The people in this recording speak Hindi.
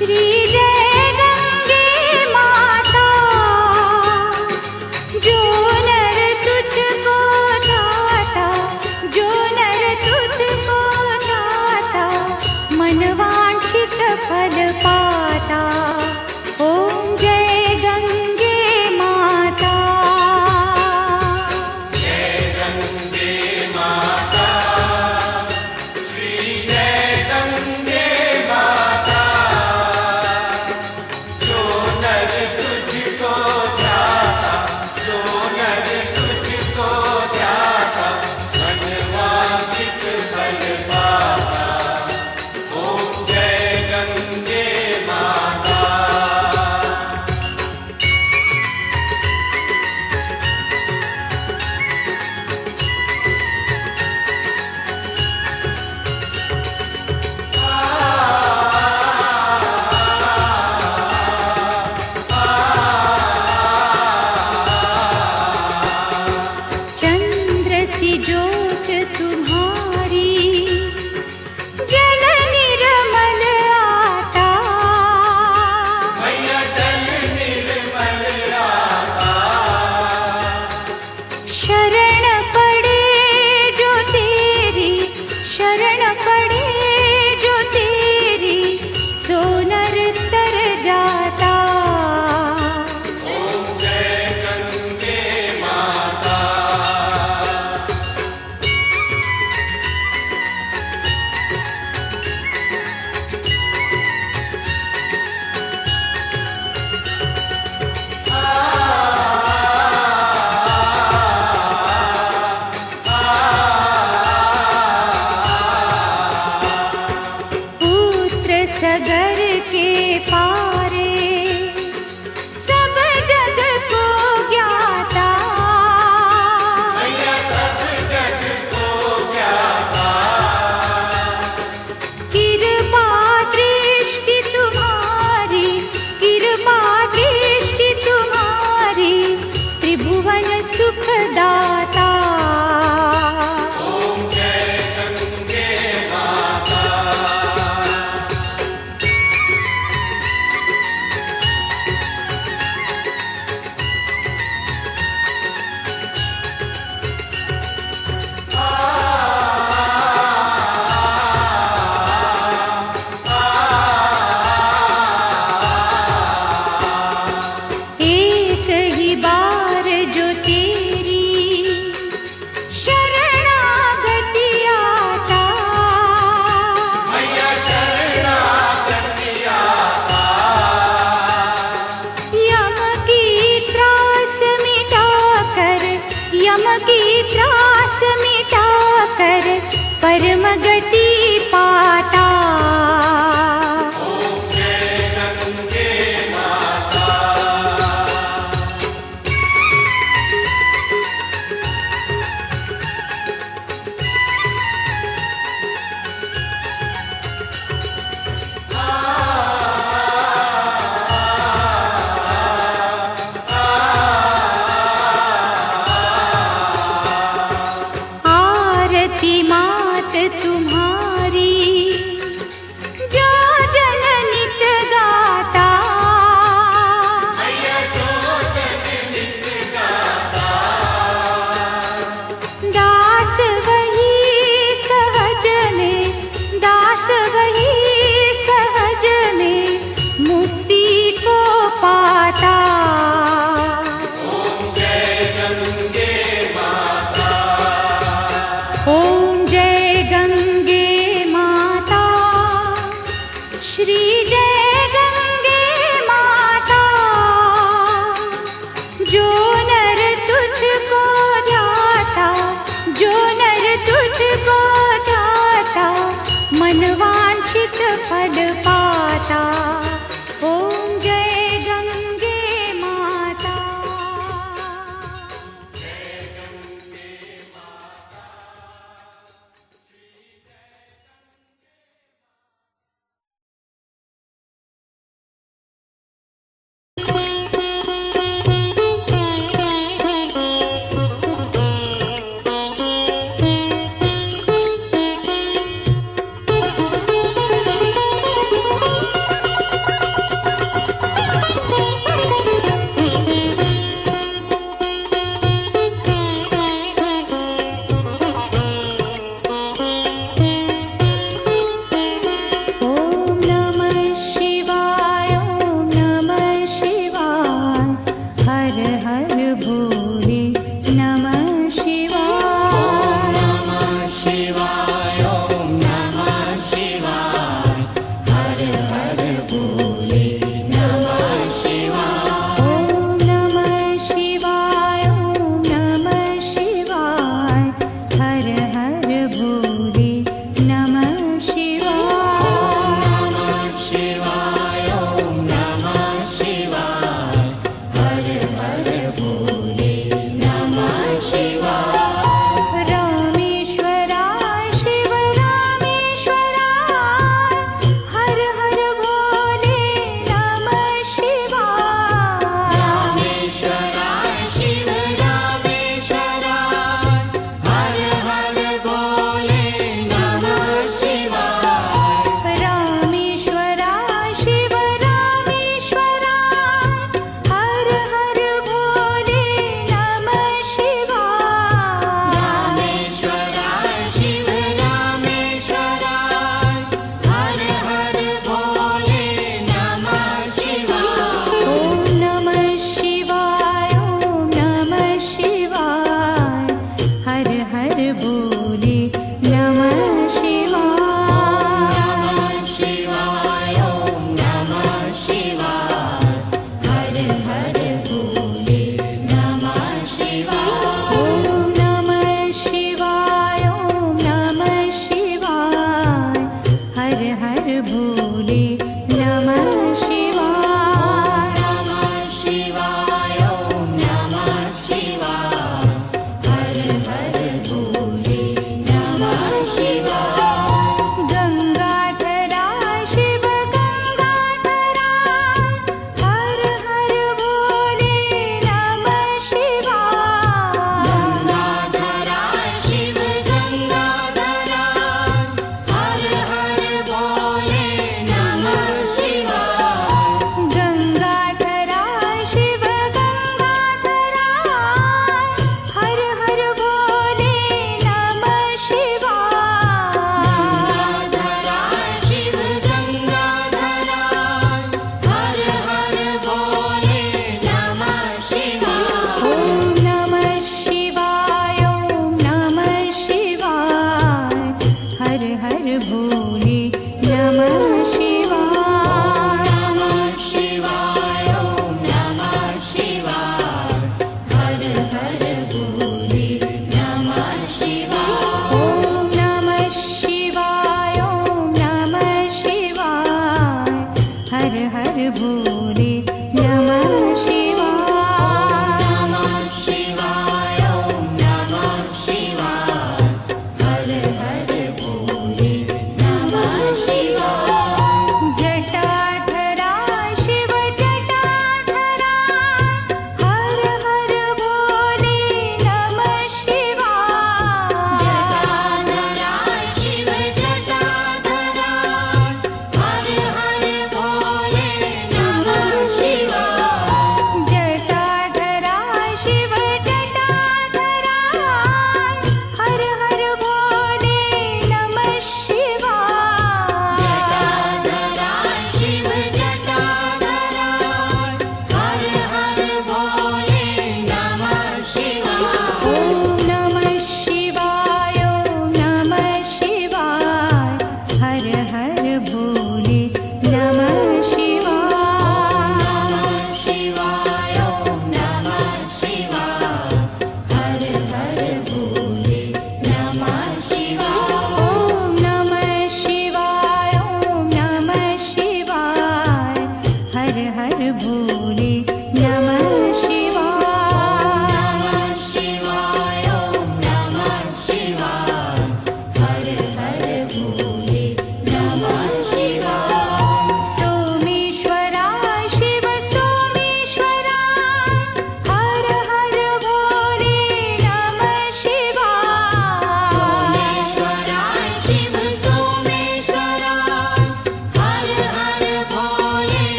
श्री जय गंगे माता, जो नर तुझको ध्याता, जो नर तुझको ध्याता, मनवांछित फल पाता। ओम जय गंगे माता। जय गंगे माता, श्री जय गंगे माता, जो नर तुझको ध्याता, जो नर तुझको ध्याता, मनवांछित फल पाता। ओम जय गंगे माता। चंद्र सी ज्योत तुम्हारी, जल निर्मल आता। मैया जल निर्मल आता, शरण पड़े जो तेरी, शरण पड़े जो तेरी, सो नर तर जाता। ओम जय गंगे माता। पुत्र सगर के पारे, सब जग को ज्ञाता। मैया सब जग को ज्ञाता, कृपा दृष्टि तुम्हारी, कृपा दृष्टि तुम्हारी, त्रिभुवन सुखदाता। ओम जय गंगे माता। एक ही बार जो तेरी शरणागति आता। मैया शरणागति आता, यम की त्रास मिटाकर, यम की त्रास मिटाकर, परम गति पाता। ओम जय गंगे माता। आरती मात तुम्हारी, जो जन नित गाता। मैया जो जग नित गाता, दास वही सहज में, दास वही सहज में, मुक्ति को पाता। ओम जय गंगे माता। ओम जय गंगे माता, श्री जय गंगे माता, जो नर तुझको ध्याता, जो नर तुझको ध्याता, मनवांछित फल पाता। भोले नमः शिवाय। नमः शिवाय ॐ नमः शिवाय हर हर भोले नमः शिवाय। गंगाधरा शिव गंगाधरा हर हर भोले नमः शिवाय। गंगाधरा शिव गंगाधरा हर हर भोले नमः शिवाय। गंगाधरा शिव गंगाधरा हर हर भोले नमः शिवाय। गंगाधरा शिव गंगाधरा हर हर भोले नमः शिवाय। ॐ नमः शिवाय ॐ नमः शिवाय हर हर भोले नमः शिवाय। नमः शिवाय ॐ नमः शिवाय हर हर भोले नमः शिवाय। ॐ नमः शिवाय ॐ नमः शिवाय हर हर भोले